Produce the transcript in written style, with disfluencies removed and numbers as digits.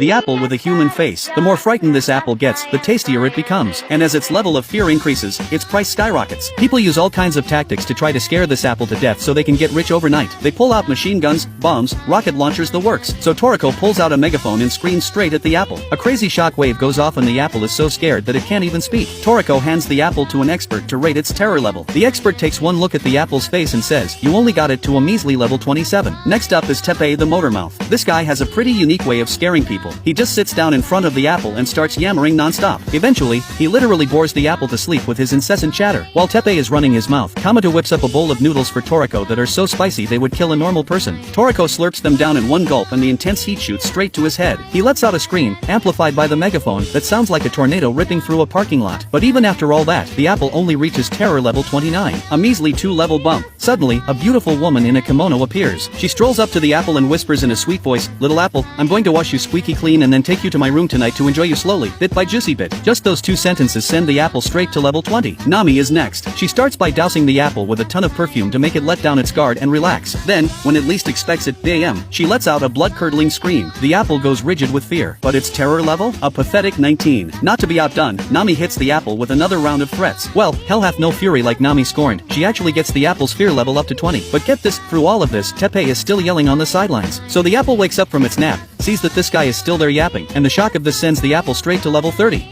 the apple with a human face. The more frightened this apple gets, the tastier it becomes. And as its level of fear increases, its price skyrockets. People use all kinds of tactics to try to scare this apple to death so they can get rich overnight. They pull out machine guns, bombs, rocket launchers, the works. So Toriko pulls out a megaphone and screams straight at the apple. A crazy shock wave goes off and the apple is so scared that it can't even speak. Toriko hands the apple to an expert to rate its terror level. The expert takes one look at the apple's face and says, "You only got it to a measly level 27. Next up is Teppei the motor mouth. This guy has a pretty unique way of scaring people. He just sits down in front of the apple and starts yammering non-stop. Eventually, he literally bores the apple to sleep with his incessant chatter. While Teppei is running his mouth, Kamado whips up a bowl of noodles for Toriko that are so spicy they would kill a normal person. Toriko slurps them down in one gulp and the intense heat shoots straight to his head. He lets out a scream, amplified by the megaphone, that sounds like a tornado ripping through a parking lot. But even after all that, the apple only reaches terror level 29, a measly 2-level bump. Suddenly, a beautiful woman in a kimono appears. She strolls up to the apple and whispers in a sweet voice, "Little apple, I'm going to wash you squeaky clean and then take you to my room tonight to enjoy you slowly, bit by juicy bit." Just those two sentences send the apple straight to level 20. Nami is next. She starts by dousing the apple with a ton of perfume to make it let down its guard and relax. Then, when it least expects it, bam, she lets out a blood-curdling scream. The apple goes rigid with fear. But its terror level? A pathetic 19. Not to be outdone, Nami hits the apple with another round of threats. Well, hell hath no fury like Nami scorned. She actually gets the apple's fear level up to 20. But get this, through all of this, Teppei is still yelling on the sidelines. So the apple wakes up from its nap, sees that this guy is still there yapping, and the shock of this sends the apple straight to level 30.